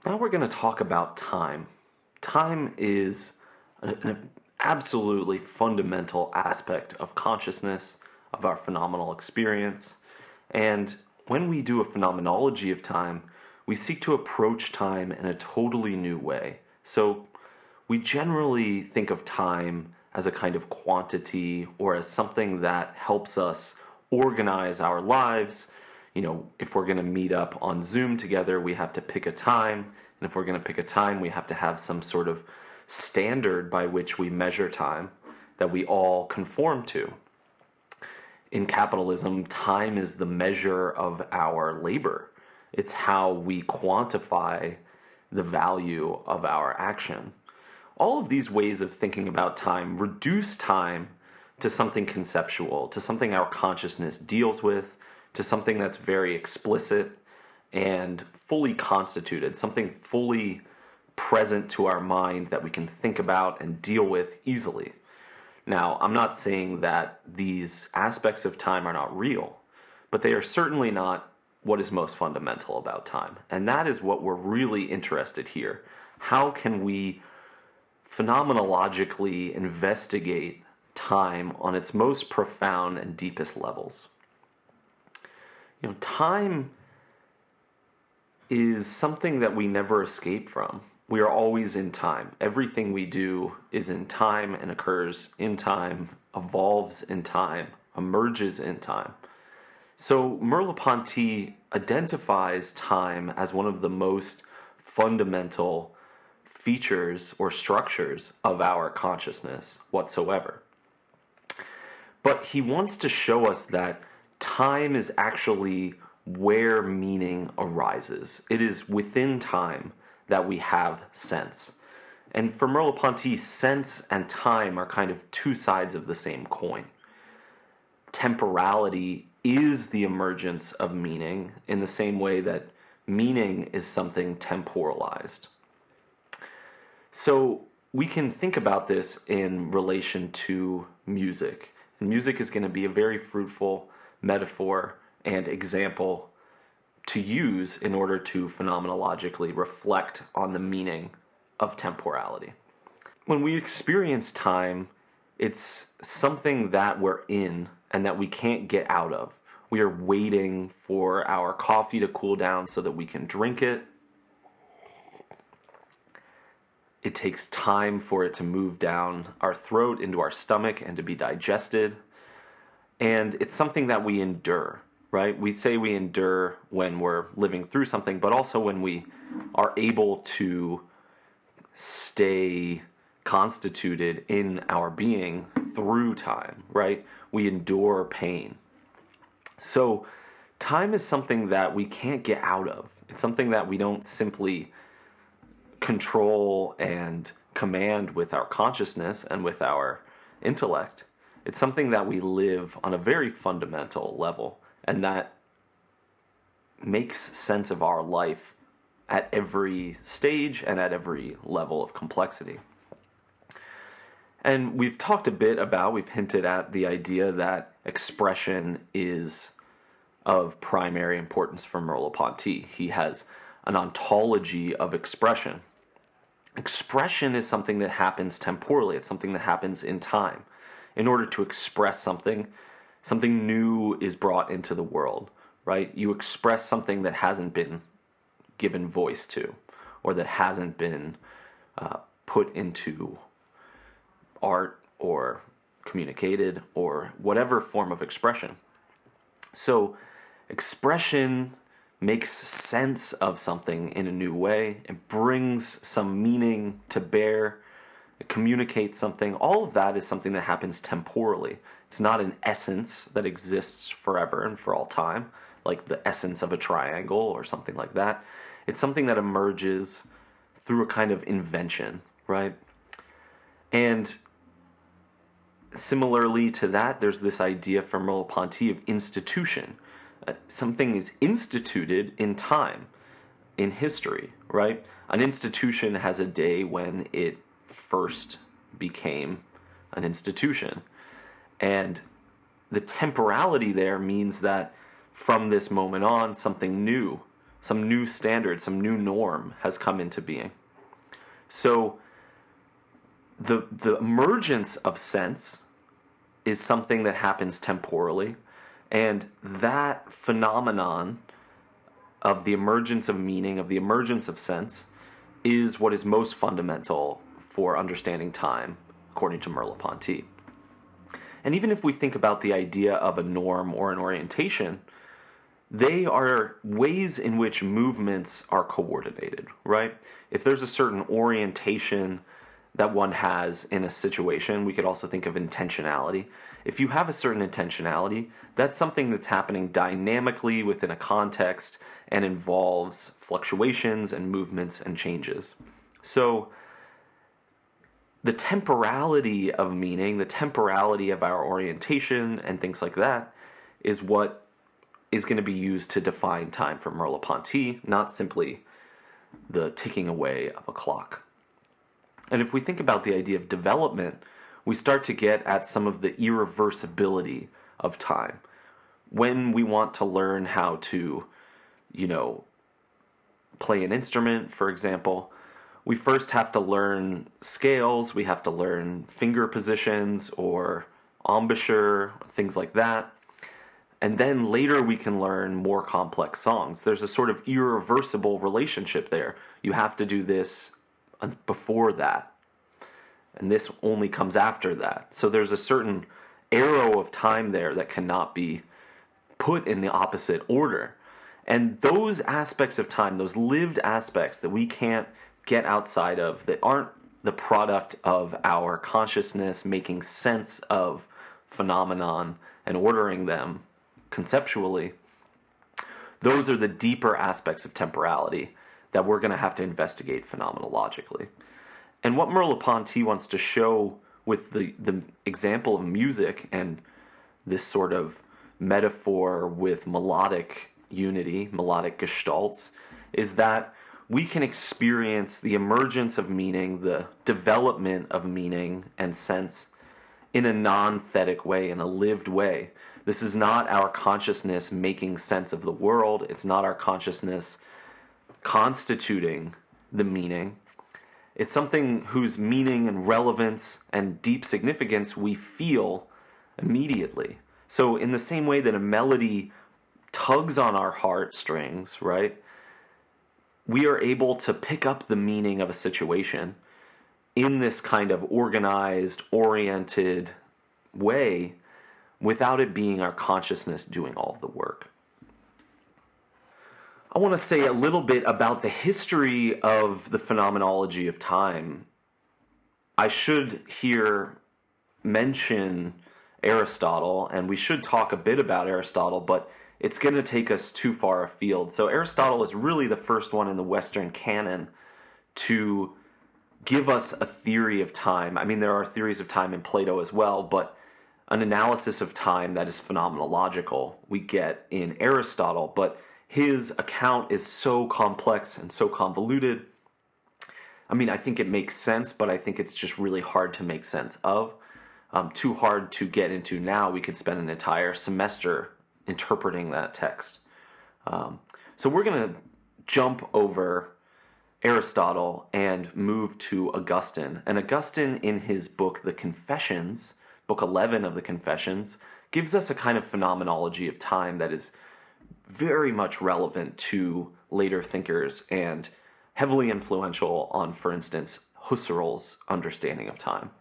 Now we're going to talk about time. Time is an absolutely fundamental aspect of consciousness, of our phenomenal experience. And when we do a phenomenology of time, we seek to approach time in a totally new way. So we generally think of time as a kind of quantity or as something that helps us organize our lives. If we're going to meet up on Zoom together, we have to pick a time. And if we're going to pick a time, we have to have some sort of standard by which we measure time that we all conform to. In capitalism, time is the measure of our labor. It's how we quantify the value of our action. All of these ways of thinking about time reduce time to something conceptual, to something our consciousness deals with, to something that's very explicit and fully constituted, something fully present to our mind that we can think about and deal with easily. Now, I'm not saying that these aspects of time are not real, but they are certainly not what is most fundamental about time. And that is what we're really interested here. How can we phenomenologically investigate time on its most profound and deepest levels? Time is something that we never escape from. We are always in time. Everything we do is in time and occurs in time, evolves in time, emerges in time. So Merleau-Ponty identifies time as one of the most fundamental features or structures of our consciousness whatsoever. But he wants to show us that time is actually where meaning arises. It is within time that we have sense. And for Merleau-Ponty, sense and time are kind of two sides of the same coin. Temporality is the emergence of meaning in the same way that meaning is something temporalized. So we can think about this in relation to music. And music is going to be a very fruitful metaphor and example to use in order to phenomenologically reflect on the meaning of temporality. When we experience time, it's something that we're in and that we can't get out of. We are waiting for our coffee to cool down so that we can drink it. It takes time for it to move down our throat into our stomach and to be digested. And it's something that we endure, right? We say we endure when we're living through something, but also when we are able to stay constituted in our being through time, right? We endure pain. So time is something that we can't get out of. It's something that we don't simply control and command with our consciousness and with our intellect. It's something that we live on a very fundamental level, and that makes sense of our life at every stage and at every level of complexity. And we've talked a bit about, we've hinted at the idea that expression is of primary importance for Merleau-Ponty. He has an ontology of expression. Expression is something that happens temporally. It's something that happens in time. In order to express something, something new is brought into the world, right? You express something that hasn't been given voice to, or that hasn't been put into art or communicated or whatever form of expression. So expression makes sense of something in a new way. It brings some meaning to bear. It communicates something. All of that is something that happens temporally. It's not an essence that exists forever and for all time, like the essence of a triangle or something like that. It's something that emerges through a kind of invention, right? And similarly to that, there's this idea from Merleau-Ponty of institution. Something is instituted in time, in history, right? An institution has a day when it first became an institution. And the temporality there means that from this moment on, something new, some new standard, some new norm has come into being. So the emergence of sense is something that happens temporally, and that phenomenon of the emergence of meaning, of the emergence of sense, is what is most fundamental for understanding time, according to Merleau-Ponty. And even if we think about the idea of a norm or an orientation, they are ways in which movements are coordinated, right? If there's a certain orientation that one has in a situation, we could also think of intentionality. If you have a certain intentionality, that's something that's happening dynamically within a context and involves fluctuations and movements and changes. So the temporality of meaning, the temporality of our orientation and things like that is what is going to be used to define time for Merleau-Ponty, not simply the ticking away of a clock. And if we think about the idea of development, we start to get at some of the irreversibility of time. When we want to learn how to, play an instrument, for example, we first have to learn scales, we have to learn finger positions or embouchure, things like that. And then later we can learn more complex songs. There's a sort of irreversible relationship there. You have to do this before that, and this only comes after that. So there's a certain arrow of time there that cannot be put in the opposite order. And those aspects of time, those lived aspects that we can't get outside of, that aren't the product of our consciousness making sense of phenomenon and ordering them conceptually, those are the deeper aspects of temporality that we're going to have to investigate phenomenologically. And what Merleau-Ponty wants to show with the example of music and this sort of metaphor with melodic unity, melodic gestalts, is that we can experience the emergence of meaning, the development of meaning and sense in a non-thetic way, in a lived way. This is not our consciousness making sense of the world. It's not our consciousness constituting the meaning. It's something whose meaning and relevance and deep significance we feel immediately. So in the same way that a melody tugs on our heartstrings, right, we are able to pick up the meaning of a situation in this kind of organized, oriented way without it being our consciousness doing all of the work. I want to say a little bit about the history of the phenomenology of time. I should here mention Aristotle, and we should talk a bit about Aristotle, but it's going to take us too far afield. So Aristotle is really the first one in the Western canon to give us a theory of time. I mean, there are theories of time in Plato as well, but an analysis of time that is phenomenological we get in Aristotle, but his account is so complex and so convoluted. I mean, I think it makes sense, but I think it's just really hard to make sense of. Too hard to get into now. We could spend an entire semester interpreting that text. So we're going to jump over Aristotle and move to Augustine. And Augustine, in his book, The Confessions, book 11 of the Confessions, gives us a kind of phenomenology of time that is very much relevant to later thinkers and heavily influential on, for instance, Husserl's understanding of time.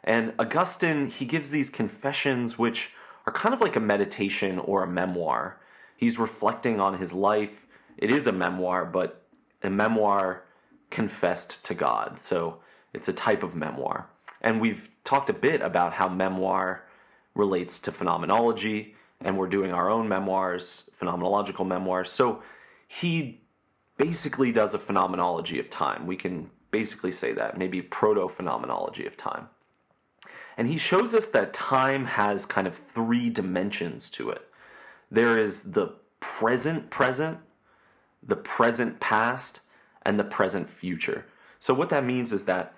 And Augustine, he gives these confessions which are kind of like a meditation or a memoir. He's reflecting on his life. It is a memoir, but a memoir confessed to God. So it's a type of memoir. And we've talked a bit about how memoir relates to phenomenology, and we're doing our own memoirs, phenomenological memoirs. So he basically does a phenomenology of time. We can basically say that, maybe proto-phenomenology of time. And he shows us that time has kind of three dimensions to it. There is the present present, the present past, and the present future. So what that means is that,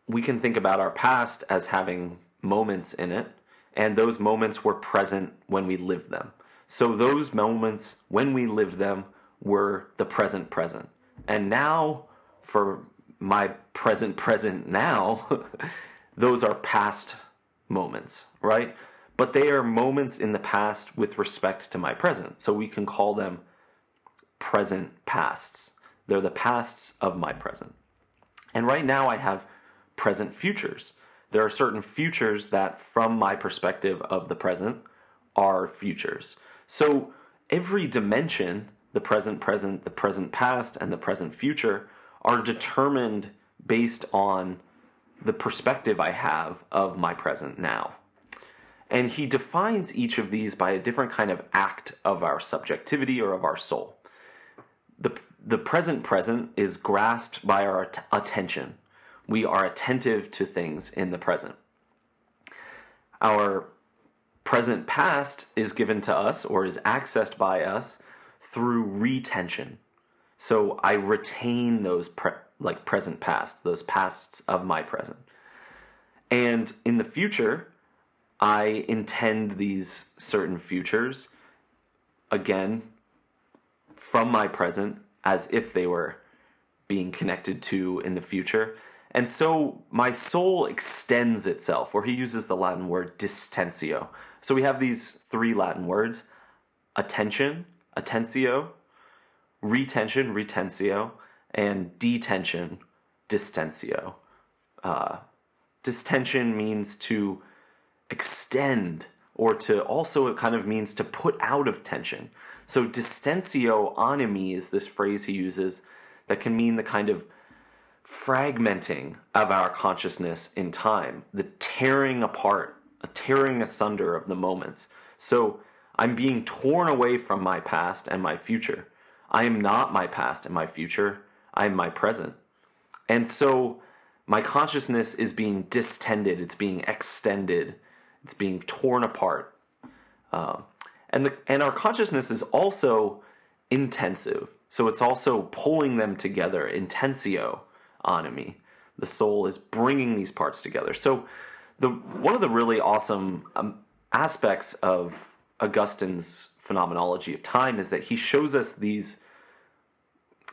we can think about our past as having moments in it, and those moments were present when we lived them. So those moments, when we lived them, were the present present. And now, for my present present now, those are past moments, right? But they are moments in the past with respect to my present. So we can call them present pasts. They're the pasts of my present. And right now I have present futures. There are certain futures that, from my perspective of the present, are futures. So every dimension, the present present, the present past, and the present future, are determined based on the perspective I have of my present now. And he defines each of these by a different kind of act of our subjectivity or of our soul. The present present is grasped by our attention. We are attentive to things in the present. Our present past is given to us or is accessed by us through retention. So I retain those present past, those pasts of my present. And in the future, I intend these certain futures, again, from my present, as if they were being connected to in the future. And so my soul extends itself, or he uses the Latin word distentio. So we have these three Latin words: attention, attentio; retention, retentio; and detention, distentio. Distension means to extend, or to also it kind of means to put out of tension. So distentio animi is this phrase he uses that can mean the kind of fragmenting of our consciousness in time, the tearing apart, a tearing asunder of the moments. So I'm being torn away from my past and my future. I am not my past and my future. I am my present. And so my consciousness is being distended. It's being extended. It's being torn apart. And our consciousness is also intensive. So it's also pulling them together, intensio animi. The soul is bringing these parts together. So one of the really awesome aspects of Augustine's phenomenology of time is that he shows us these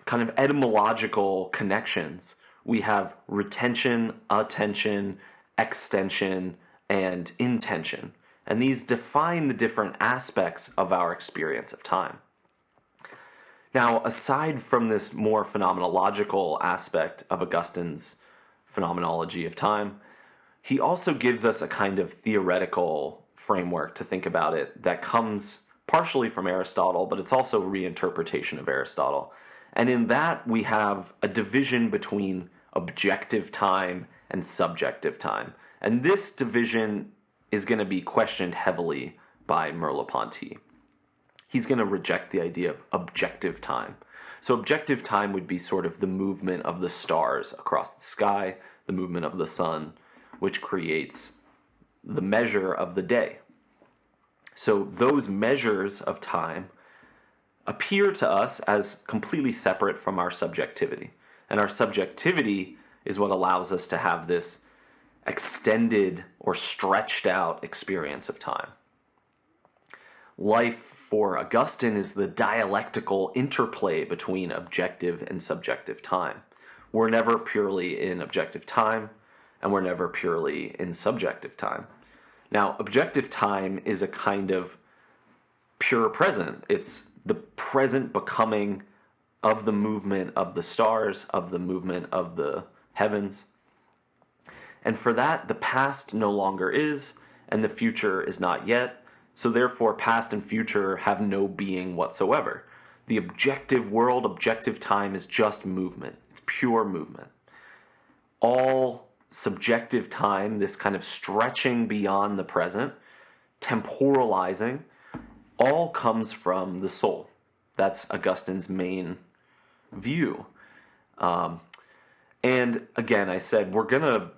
kind of etymological connections. We have retention, attention, extension, and intention. And these define the different aspects of our experience of time. Now, aside from this more phenomenological aspect of Augustine's phenomenology of time, he also gives us a kind of theoretical framework to think about it that comes partially from Aristotle, but it's also a reinterpretation of Aristotle. And in that, we have a division between objective time and subjective time. And this division is going to be questioned heavily by Merleau-Ponty. He's going to reject the idea of objective time. So objective time would be sort of the movement of the stars across the sky, the movement of the sun, which creates the measure of the day. So those measures of time appear to us as completely separate from our subjectivity. And our subjectivity is what allows us to have this extended or stretched out experience of time. Life for Augustine is the dialectical interplay between objective and subjective time. We're never purely in objective time, and we're never purely in subjective time. Now, objective time is a kind of pure present. It's the present becoming of the movement of the stars, of the movement of the heavens. And for that, the past no longer is, and the future is not yet. So therefore, past and future have no being whatsoever. The objective world, objective time is just movement. It's pure movement. All subjective time, this kind of stretching beyond the present, temporalizing, all comes from the soul. That's Augustine's main view. And again, I said, we're going to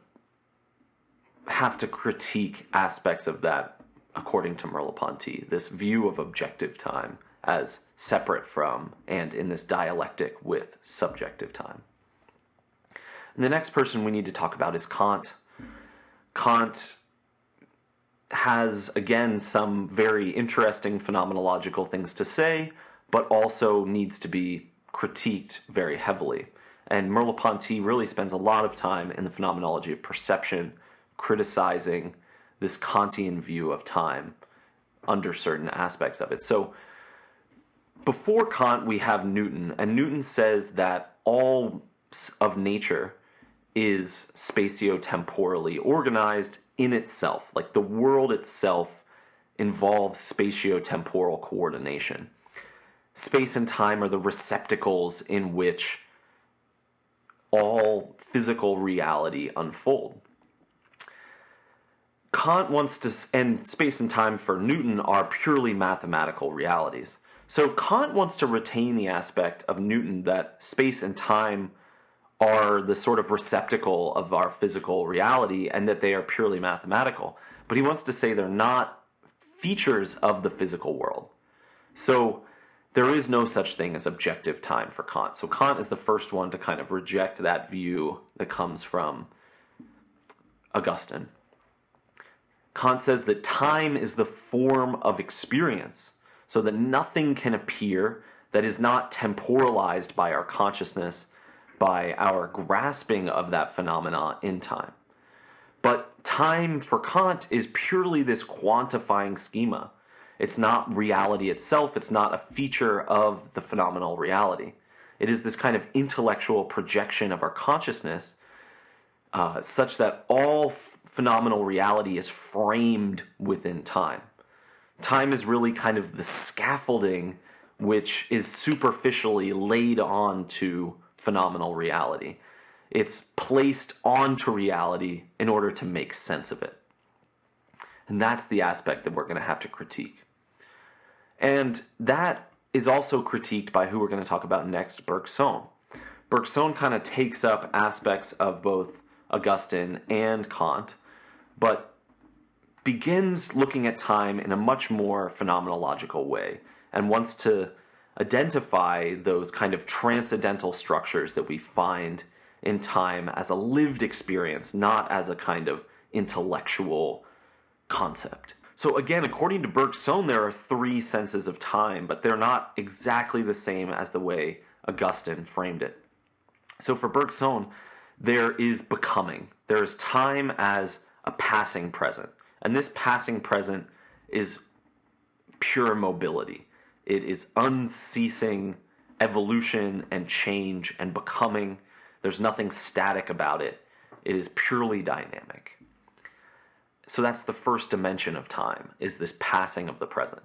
have to critique aspects of that according to Merleau-Ponty, this view of objective time as separate from and in this dialectic with subjective time. And the next person we need to talk about is Kant. Kant has, again, some very interesting phenomenological things to say, but also needs to be critiqued very heavily. And Merleau-Ponty really spends a lot of time in the phenomenology of perception criticizing this Kantian view of time under certain aspects of it. So before Kant, we have Newton, and Newton says that all of nature is spatio-temporally organized in itself. Like the world itself involves spatio-temporal coordination. Space and time are the receptacles in which all physical reality unfold. Kant wants to, and space and time for Newton are purely mathematical realities. So Kant wants to retain the aspect of Newton that space and time are the sort of receptacle of our physical reality and that they are purely mathematical. But he wants to say they're not features of the physical world. So there is no such thing as objective time for Kant. So Kant is the first one to kind of reject that view that comes from Augustine. Kant says that time is the form of experience, so that nothing can appear that is not temporalized by our consciousness, by our grasping of that phenomena in time. But time for Kant is purely this quantifying schema. It's not reality itself. It's not a feature of the phenomenal reality. It is this kind of intellectual projection of our consciousness such that all phenomenal reality is framed within time. Time is really kind of the scaffolding which is superficially laid onto phenomenal reality. It's placed onto reality in order to make sense of it. And that's the aspect that we're going to have to critique. And that is also critiqued by who we're going to talk about next, Bergson. Bergson kind of takes up aspects of both Augustine and Kant, but begins looking at time in a much more phenomenological way and wants to identify those kind of transcendental structures that we find in time as a lived experience, not as a kind of intellectual concept. So again, according to Bergson, there are three senses of time, but they're not exactly the same as the way Augustine framed it. So for Bergson, there is becoming. There is time as a passing present. And this passing present is pure mobility. It is unceasing evolution and change and becoming. There's nothing static about it. It is purely dynamic. So that's the first dimension of time, is this passing of the present.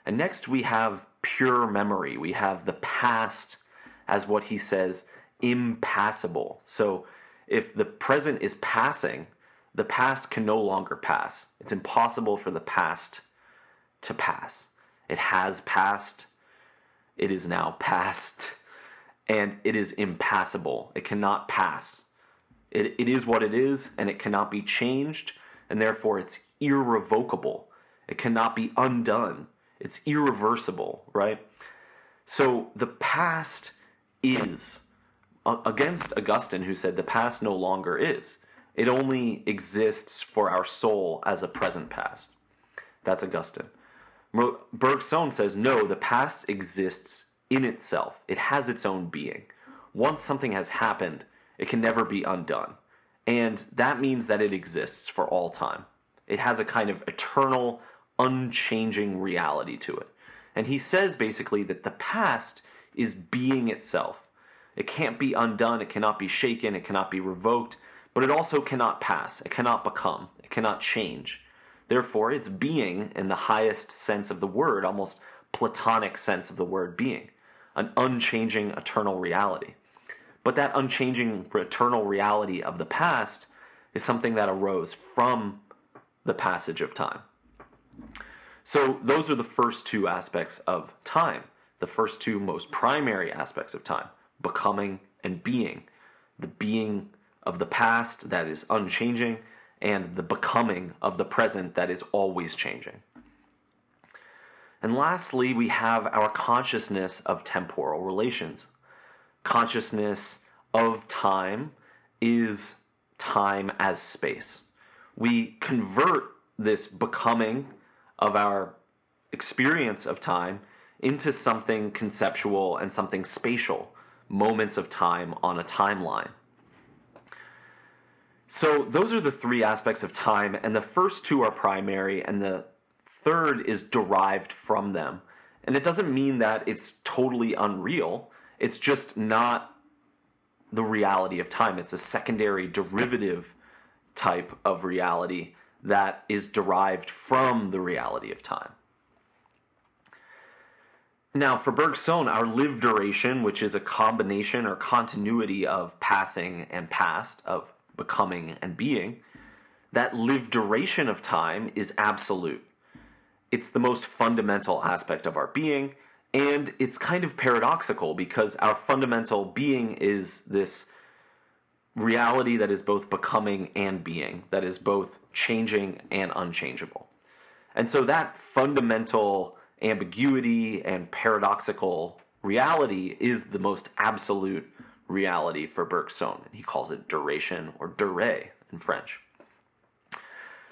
And next we have pure memory. We have the past as what he says, impassable. So if the present is passing, the past can no longer pass. It's impossible for the past to pass. It has passed, it is now past, and it is impassable. It cannot pass. It is what it is, and it cannot be changed, and therefore it's irrevocable. It cannot be undone. It's irreversible, right? So the past is, against Augustine, who said the past no longer is. It only exists for our soul as a present past. That's Augustine. Bergson says, no, the past exists in itself. It has its own being. Once something has happened, it can never be undone. And that means that it exists for all time. It has a kind of eternal, unchanging reality to it. And he says basically that the past is being itself. It can't be undone, it cannot be shaken, it cannot be revoked, but it also cannot pass, it cannot become, it cannot change. Therefore, it's being, in the highest sense of the word, almost Platonic sense of the word being, an unchanging eternal reality. But that unchanging eternal reality of the past is something that arose from the passage of time. So those are the first two aspects of time, the first two most primary aspects of time, becoming and being. The being of the past that is unchanging, and the becoming of the present that is always changing. And lastly, we have our consciousness of temporal relations. Consciousness of time is time as space. We convert this becoming of our experience of time into something conceptual and something spatial, moments of time on a timeline. So those are the three aspects of time, and the first two are primary, and the third is derived from them. And it doesn't mean that it's totally unreal. It's just not the reality of time. It's a secondary derivative type of reality that is derived from the reality of time. Now, for Bergson, our lived duration, which is a combination or continuity of passing and past, of becoming and being, that lived duration of time is absolute. It's the most fundamental aspect of our being, and it's kind of paradoxical because our fundamental being is this reality that is both becoming and being, that is both changing and unchangeable. And so that fundamental ambiguity and paradoxical reality is the most absolute reality for Bergson. He calls it duration, or durée in French.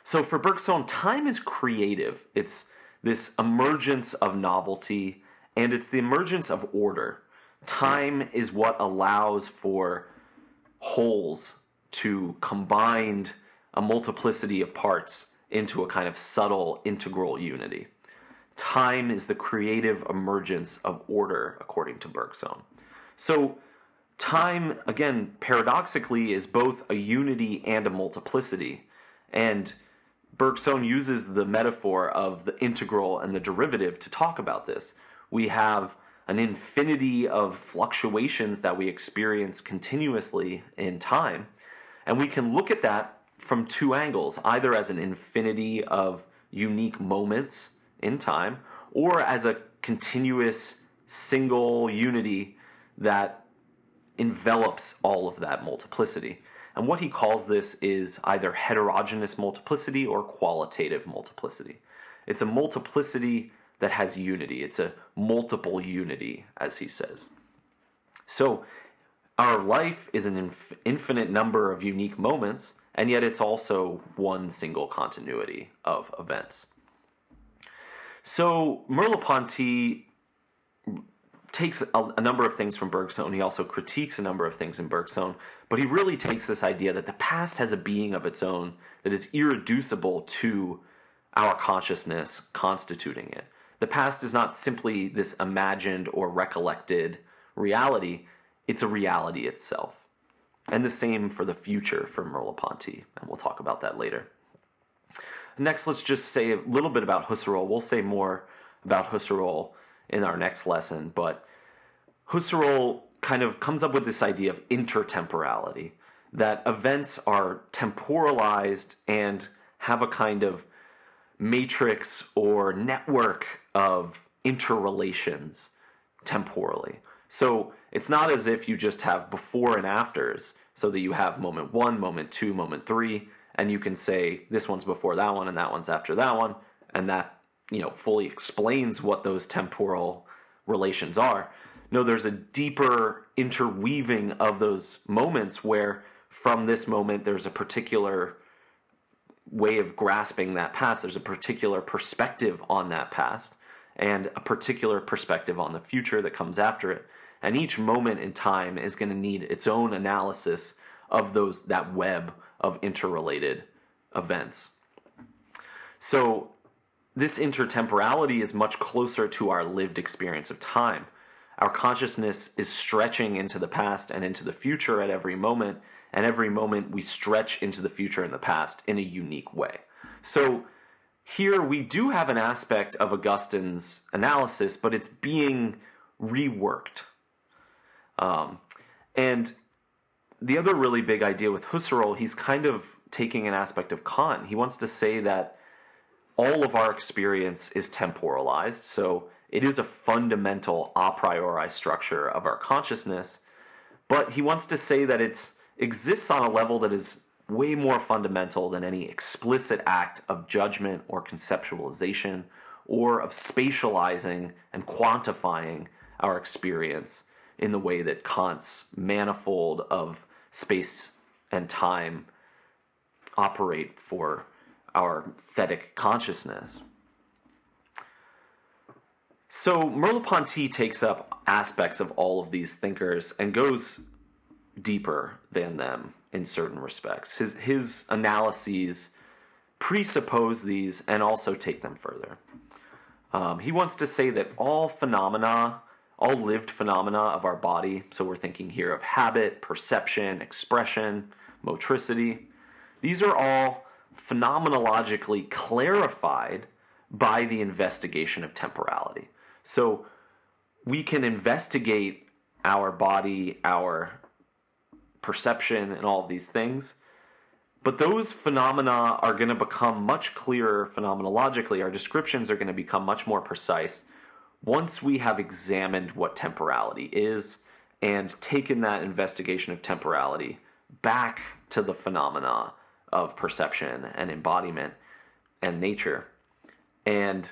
So for Bergson, time is creative. It's this emergence of novelty, and it's the emergence of order. Time is what allows for wholes to combine a multiplicity of parts into a kind of subtle integral unity. Time is the creative emergence of order, according to Bergson. So time, again, paradoxically, is both a unity and a multiplicity. And Bergson uses the metaphor of the integral and the derivative to talk about this. We have an infinity of fluctuations that we experience continuously in time, and we can look at that from two angles, either as an infinity of unique moments in time, or as a continuous single unity that envelops all of that multiplicity. And what he calls this is either heterogeneous multiplicity or qualitative multiplicity. It's a multiplicity that has unity. It's a multiple unity, as he says. So our life is an infinite number of unique moments, and yet it's also one single continuity of events. So Merleau-Ponty takes a number of things from Bergson. He also critiques a number of things in Bergson, but he really takes this idea that the past has a being of its own that is irreducible to our consciousness constituting it. The past is not simply this imagined or recollected reality, it's a reality itself. And the same for the future for Merleau-Ponty, and we'll talk about that later. Next, let's just say a little bit about Husserl. We'll say more about Husserl in our next lesson, but Husserl kind of comes up with this idea of intertemporality, that events are temporalized and have a kind of matrix or network of interrelations temporally. So it's not as if you just have before and afters, so that you have moment one, moment two, moment three, and you can say this one's before that one and that one's after that one, and that fully explains what those temporal relations are. No, there's a deeper interweaving of those moments where from this moment there's a particular way of grasping that past. There's a particular perspective on that past and a particular perspective on the future that comes after it. And each moment in time is going to need its own analysis of that web of interrelated events. So this intertemporality is much closer to our lived experience of time. Our consciousness is stretching into the past and into the future at every moment, and every moment we stretch into the future and the past in a unique way. So here we do have an aspect of Augustine's analysis, but it's being reworked. And the other really big idea with Husserl, he's kind of taking an aspect of Kant. He wants to say that all of our experience is temporalized, so it is a fundamental a priori structure of our consciousness, but he wants to say that it exists on a level that is way more fundamental than any explicit act of judgment or conceptualization or of spatializing and quantifying our experience in the way that Kant's manifold of space and time operate for our thetic consciousness. So Merleau-Ponty takes up aspects of all of these thinkers and goes deeper than them in certain respects. His analyses presuppose these and also take them further. He wants to say that all lived phenomena of our body, so we're thinking here of habit, perception, expression, motricity, these are all phenomenologically clarified by the investigation of temporality. So we can investigate our body, our perception, and all of these things, but those phenomena are going to become much clearer phenomenologically. Our descriptions are going to become much more precise once we have examined what temporality is and taken that investigation of temporality back to the phenomena of perception and embodiment and nature, and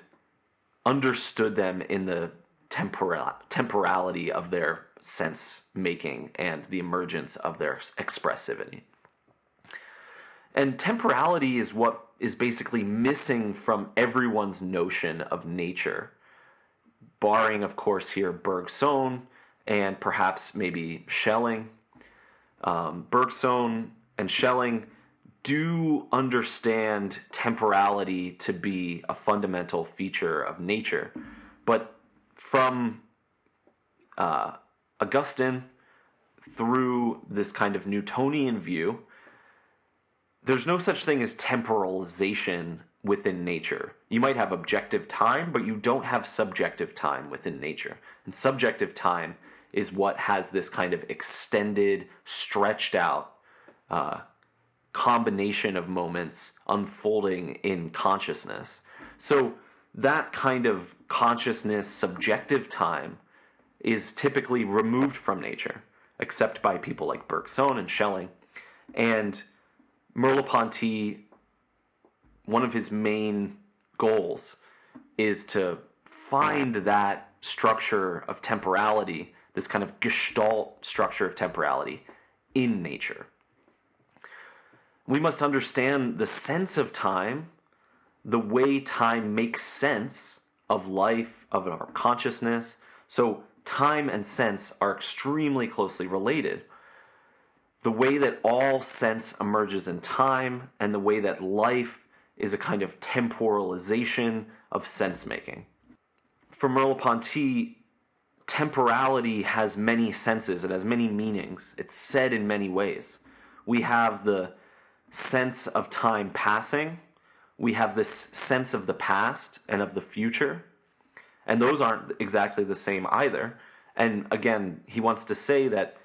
understood them in the temporality of their sense making and the emergence of their expressivity. And temporality is what is basically missing from everyone's notion of nature, barring, of course, here Bergson and perhaps maybe Schelling. Bergson and Schelling do understand temporality to be a fundamental feature of nature, but from Augustine through this kind of Newtonian view, there's no such thing as temporalization within nature. You might have objective time, but you don't have subjective time within nature. And subjective time is what has this kind of extended, stretched out combination of moments unfolding in consciousness. So that kind of consciousness, subjective time, is typically removed from nature, except by people like Bergson and Schelling. And Merleau-Ponty, one of his main goals is to find that structure of temporality, this kind of gestalt structure of temporality in nature. We must understand the sense of time, the way time makes sense of life, of our consciousness. So time and sense are extremely closely related. The way that all sense emerges in time, and the way that life is a kind of temporalization of sense-making. For Merleau-Ponty, temporality has many senses, it has many meanings. It's said in many ways. We have the sense of time passing, we have this sense of the past and of the future, and those aren't exactly the same either. And again, he wants to say that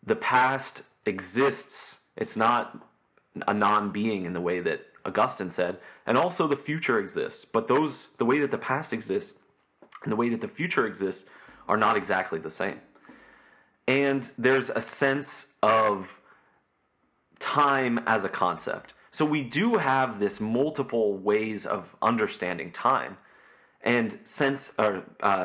the past exists, it's not a non-being in the way that Augustine said, and also the future exists, but the way that the past exists and the way that the future exists are not exactly the same. And there's a sense of time as a concept. So we do have this multiple ways of understanding time, and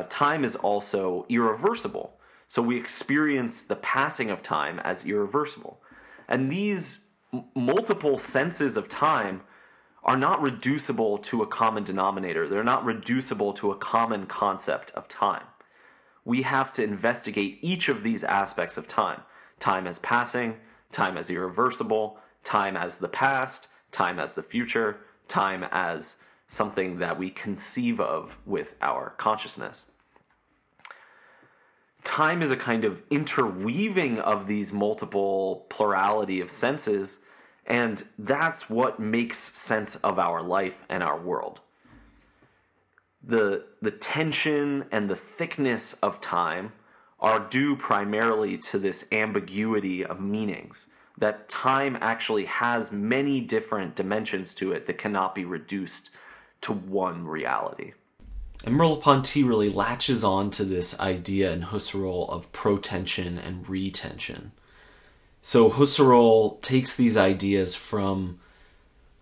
time is also irreversible. So we experience the passing of time as irreversible. And these multiple senses of time are not reducible to a common denominator. They're not reducible to a common concept of time. We have to investigate each of these aspects of time. Time as passing, time as irreversible, time as the past, time as the future, time as something that we conceive of with our consciousness. Time is a kind of interweaving of these multiple plurality of senses, and that's what makes sense of our life and our world. The tension and the thickness of time are due primarily to this ambiguity of meanings, that time actually has many different dimensions to it that cannot be reduced to one reality. And Merleau-Ponty really latches on to this idea in Husserl of protension and retention. So Husserl takes these ideas from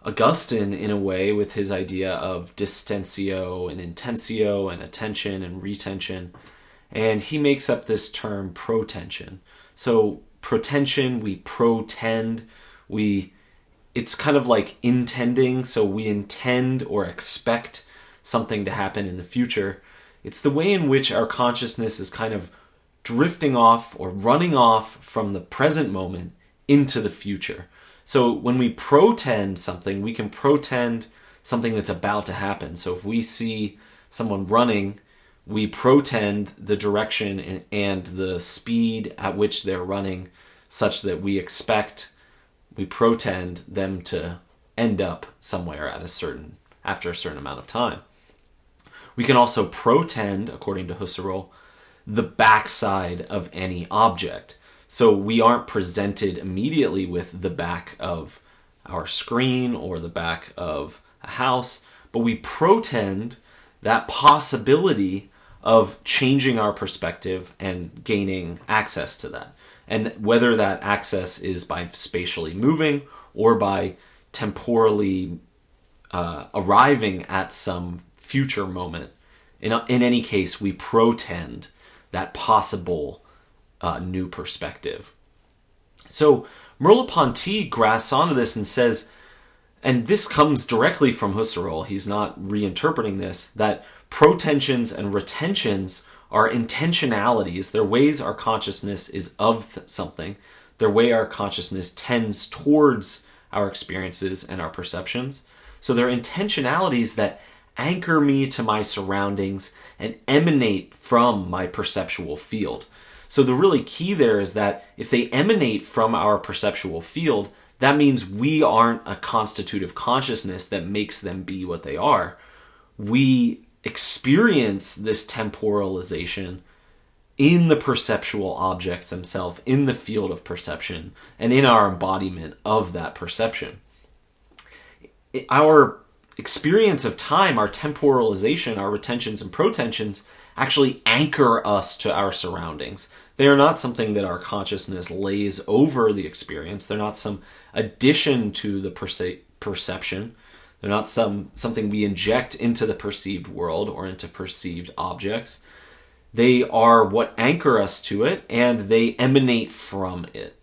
Augustine in a way with his idea of distentio and intentio and attention and retention, and he makes up this term protension. So protension, we protend, we it's kind of like intending, so we intend or expect something to happen in the future. It's the way in which our consciousness is kind of drifting off or running off from the present moment into the future. So when we protend something, we can protend something that's about to happen. So if we see someone running, we protend the direction and the speed at which they're running such that we protend them to end up somewhere after a certain amount of time. We can also protend, according to Husserl, the backside of any object. So we aren't presented immediately with the back of our screen or the back of a house, but we protend that possibility of changing our perspective and gaining access to that. And whether that access is by spatially moving or by temporally arriving at some future moment, in any case, we protend that possible new perspective. So Merleau-Ponty grasps onto this and says, and this comes directly from Husserl, he's not reinterpreting this, that protensions and retentions are intentionalities. They're ways our consciousness is of something. They're way our consciousness tends towards our experiences and our perceptions. So they're intentionalities that anchor me to my surroundings and emanate from my perceptual field. So the really key there is that if they emanate from our perceptual field, that means we aren't a constitutive consciousness that makes them be what they are. We experience this temporalization in the perceptual objects themselves, in the field of perception, and in our embodiment of that perception. Our experience of time, our temporalization, our retentions and protensions, actually anchor us to our surroundings. They are not something that our consciousness lays over the experience. They're not some addition to the perception. They're not something we inject into the perceived world or into perceived objects. They are what anchor us to it, and they emanate from it.